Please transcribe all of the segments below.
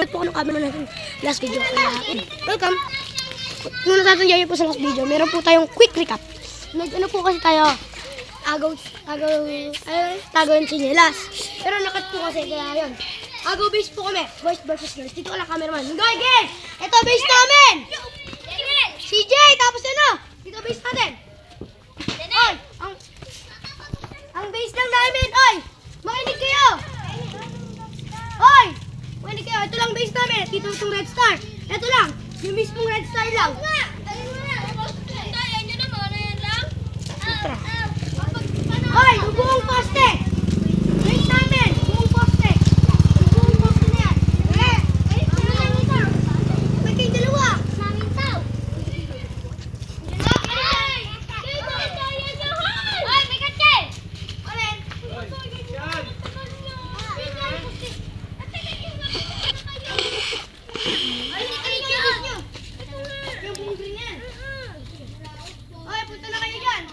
nag-start po ako ng camera natin last video. Welcome. Kung natatanggay niyo po sa last video, meron po tayong quick recap. Ano po kasi tayo, tago yung chinelas. Pero nakat po kasi kaya yun. Agaw base po kami, boys versus girls. Dito ka lang cameraman. Go game! Ito base namin! CJ, tapos ano? Dito base natin. Oy, ang base lang namin, oy! Makinig kayo! Oy! Makinig kayo, ito lang base namin. Dito itong red star. Ito lang, yung mismong red star lang. Oy, yung buong poste! Base namin, buong poste! Yung buong poste na yan. May kayong dalawa. Oy, punta na kayo dyan.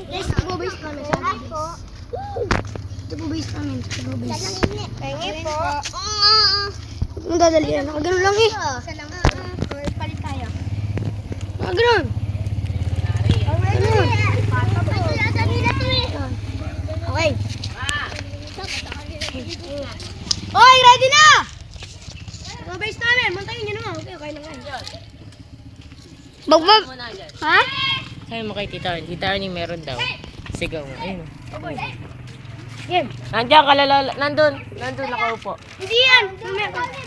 Guys, ito po base namin. Ito po base namin. Pengi po. Ang dadali yan. Nakaganon lang eh. Palit tayo. Nakaganon. Okay. Oy, ready na! Ito base namin. Mantayin nyo naman. Okay na nga. Bagbag. Ha? Sabi mo kay Tita Arnie. Tita Arnie meron daw. Sigaw mo. Ayun. Game. Nandiyan ka lalala. Nandun nakaupo. Hindi yan.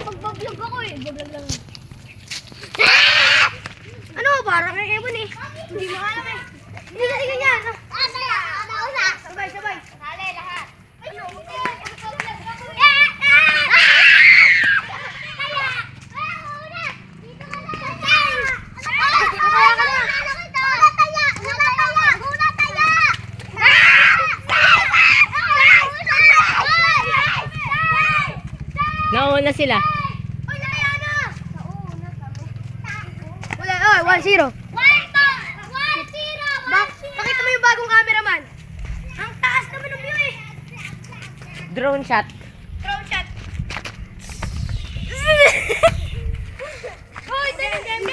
Magbablog ako eh. Bablog lang. Ano? Parang kay Evan eh. Hindi mo alam eh. Hindi kasi ganyan. Sabay. Sali lahat. Nauna sila. Wala. Oh, 1-0. Pakita mo yung bagong cameraman. Ang taas naman ng view eh. Drone shot. Drone shot. Hoy, game.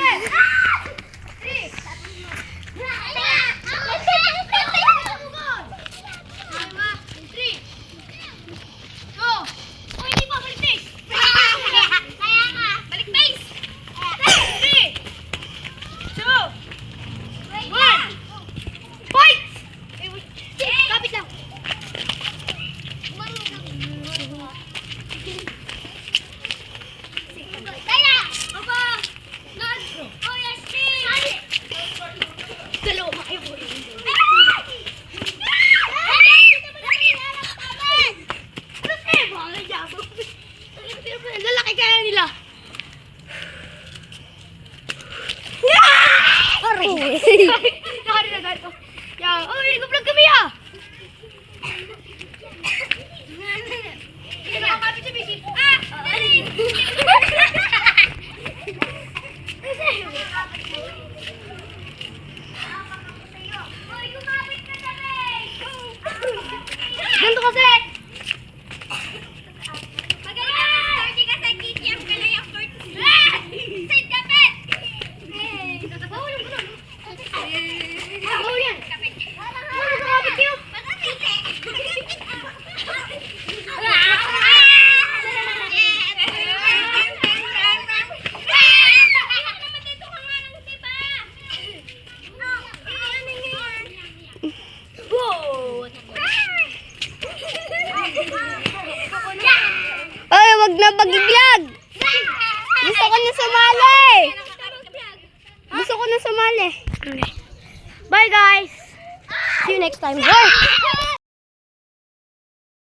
'Wag na bagiglag. Gusto ko na sumali. Bye guys. See you next time. Bye.